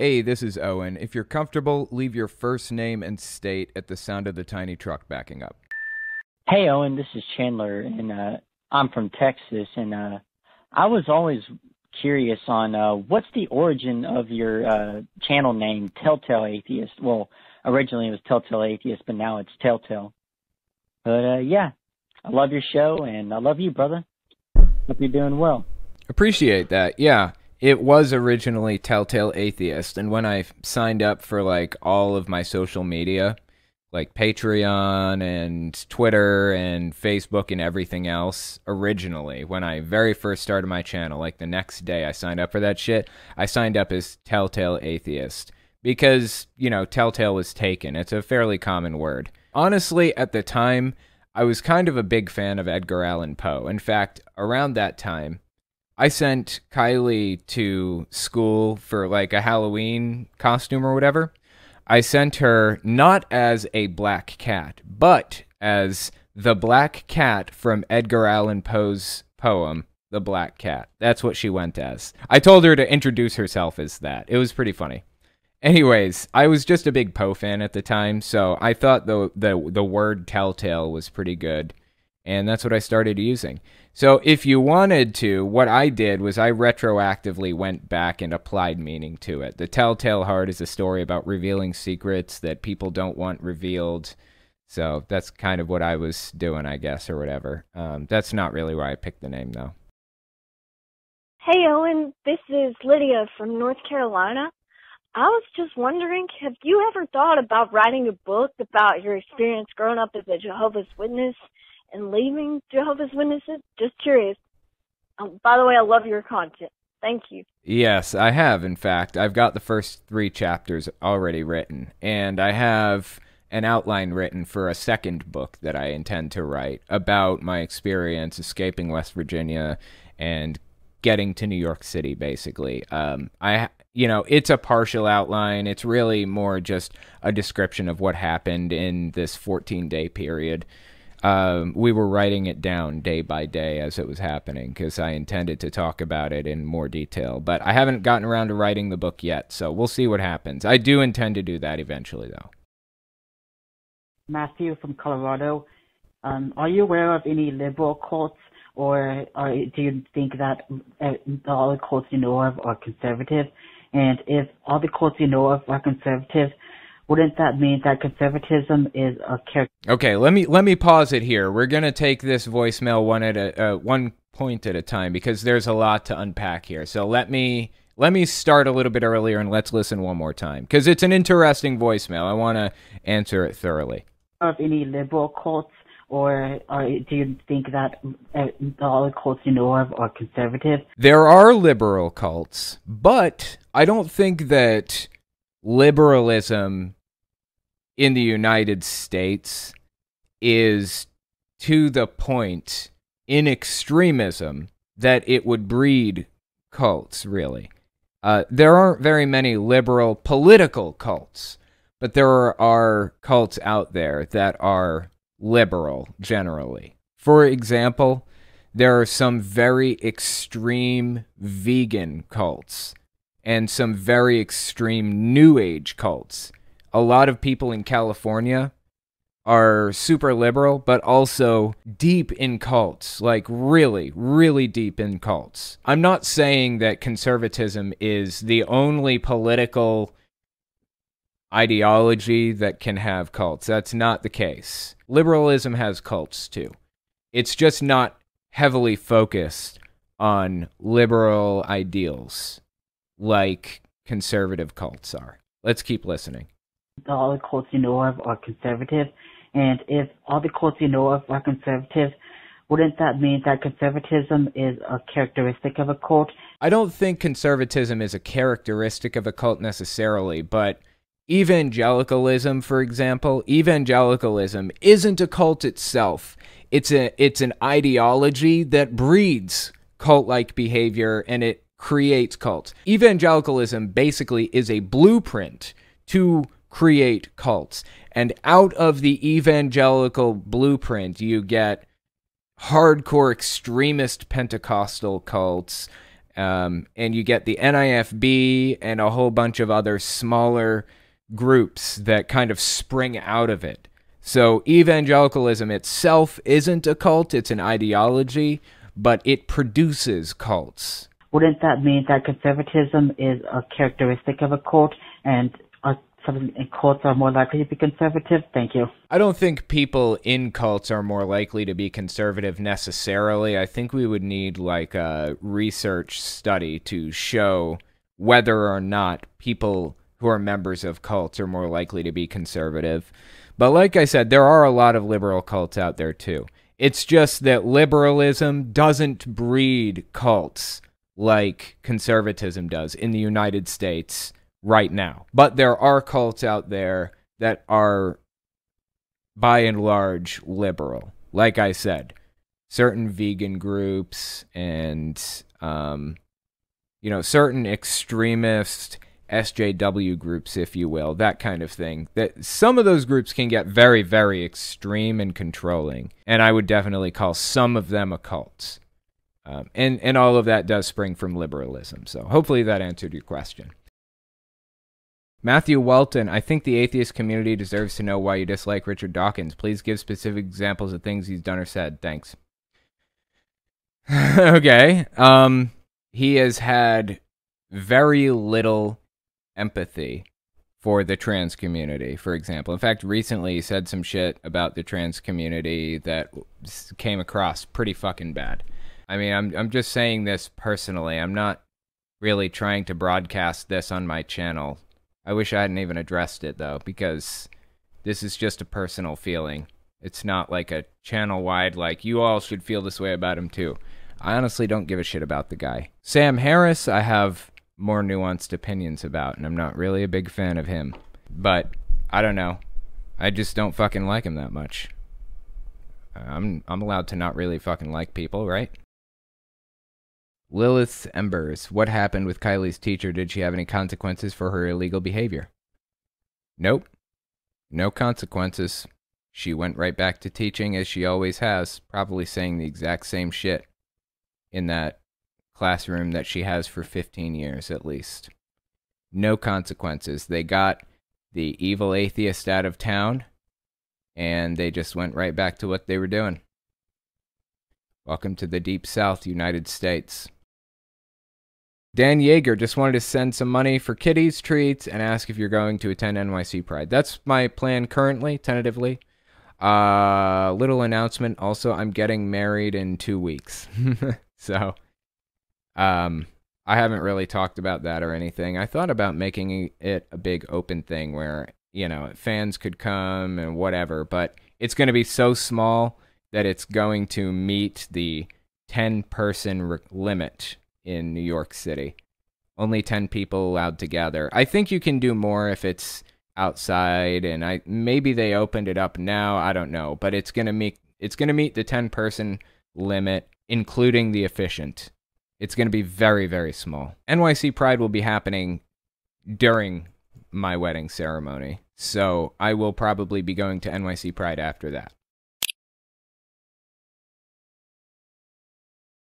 Hey, this is Owen. If you're comfortable, leave your first name and state at the sound of the tiny truck backing up. Hey, Owen, this is Chandler, and I'm from Texas, and I was always curious on what's the origin of your channel name, Telltale Atheist. Well, originally it was Telltale Atheist, but now it's Telltale. But yeah, I love your show, and I love you, brother. Hope you're doing well. Appreciate that. Yeah, it was originally Telltale Atheist, and when I signed up for like all of my social media, like Patreon and Twitter and Facebook and everything else, originally, when I very first started my channel, like the next day I signed up for that shit, I signed up as Telltale Atheist. Because, Telltale was taken. It's a fairly common word. Honestly, at the time, I was kind of a big fan of Edgar Allan Poe. In fact, around that time, I sent Kylie to school for like a Halloween costume or whatever. I sent her not as a black cat, but as the black cat from Edgar Allan Poe's poem, The Black Cat. That's what she went as. I told her to introduce herself as that. It was pretty funny. Anyways, I was just a big Poe fan at the time, so I thought the word telltale was pretty good, and that's what I started using. So if you wanted to, what I did was I retroactively went back and applied meaning to it. The Telltale Heart is a story about revealing secrets that people don't want revealed, so that's kind of what I was doing, I guess, or whatever. That's not really why I picked the name, though. Hey, Owen, this is Lydia from North Carolina. I was just wondering, have you ever thought about writing a book about your experience growing up as a Jehovah's Witness and leaving Jehovah's Witnesses? Just curious. By the way, I love your content. Thank you. Yes, I have, in fact. I've got the first 3 chapters already written, and I have an outline written for a second book that I intend to write about my experience escaping West Virginia and getting to New York City, basically. It's a partial outline. It's really more just a description of what happened in this 14-day period. We were writing it down day by day as it was happening because I intended to talk about it in more detail. But I haven't gotten around to writing the book yet, so we'll see what happens. I do intend to do that eventually, though. Matthew from Colorado. Are you aware of any liberal cults, or do you think that all the cults you know of are conservative? And if all the cults you know of are conservative, wouldn't that mean that conservatism is a character? Okay, let me pause it here. We're gonna take this voicemail one point at a time because there's a lot to unpack here. So let me start a little bit earlier and let's listen one more time because it's an interesting voicemail. I want to answer it thoroughly. Of any liberal cults, or do you think that all the cults you know of are conservative? There are liberal cults, but I don't think that liberalism in the United States is to the point in extremism that it would breed cults, really. There aren't very many liberal political cults, but there are cults out there that are liberal, generally. For example, there are some very extreme vegan cults and some very extreme New Age cults. A lot of people in California are super liberal, but also deep in cults, like really, really deep in cults. I'm not saying that conservatism is the only political ideology that can have cults. That's not the case. Liberalism has cults too. It's just not heavily focused on liberal ideals like conservative cults are. Let's keep listening. All the cults you know of are conservative, and if all the cults you know of are conservative, wouldn't that mean that conservatism is a characteristic of a cult? I don't think conservatism is a characteristic of a cult necessarily, but evangelicalism, for example, evangelicalism isn't a cult itself. It's an ideology that breeds cult-like behavior, and it creates cults. Evangelicalism basically is a blueprint to create cults. And out of the evangelical blueprint, you get hardcore extremist Pentecostal cults, And you get the NIFB and a whole bunch of other smaller groups that kind of spring out of it. So evangelicalism itself isn't a cult, it's an ideology, but it produces cults. Wouldn't that mean that conservatism is a characteristic of a cult, and cults are more likely to be conservative? Thank you. I don't think people in cults are more likely to be conservative necessarily. I think we would need like a research study to show whether or not people who are members of cults are more likely to be conservative. But like I said, there are a lot of liberal cults out there too. It's just that liberalism doesn't breed cults like conservatism does in the United States right now. But there are cults out there that are, by and large, liberal. Like I said, certain vegan groups and, certain extremist SJW groups, if you will, that kind of thing. That some of those groups can get very, very extreme and controlling, and I would definitely call some of them a cult. And all of that does spring from liberalism. So hopefully that answered your question. Matthew Welton, I think the atheist community deserves to know why you dislike Richard Dawkins. Please give specific examples of things he's done or said. Thanks. Okay. He has had very little empathy for the trans community, for example. In fact, recently he said some shit about the trans community that came across pretty fucking bad. I mean, I'm just saying this personally. I'm not really trying to broadcast this on my channel. I wish I hadn't even addressed it, though, because this is just a personal feeling. It's not like a channel-wide, like, you all should feel this way about him, too. I honestly don't give a shit about the guy. Sam Harris, I have more nuanced opinions about, and I'm not really a big fan of him. But, I don't know. I just don't fucking like him that much. I'm allowed to not really fucking like people, right? Lilith Embers, what happened with Kylie's teacher? Did she have any consequences for her illegal behavior? Nope. No consequences. She went right back to teaching as she always has, probably saying the exact same shit in that classroom that she has for 15 years at least. No consequences. They got the evil atheist out of town, and they just went right back to what they were doing. Welcome to the Deep South, United States. Dan Yeager just wanted to send some money for kitties treats and ask if you're going to attend NYC Pride. That's my plan currently, tentatively. Little announcement. Also, I'm getting married in 2 weeks. So, I haven't really talked about that or anything. I thought about making it a big open thing where, fans could come and whatever, but it's going to be so small that it's going to meet the 10-person limit in New York City. Only 10 people allowed to gather. I think you can do more if it's outside, and maybe they opened it up now, I don't know, but it's going to meet the 10-person limit, including the efficient. It's going to be very, very small. NYC Pride will be happening during my wedding ceremony, so I will probably be going to NYC Pride after that.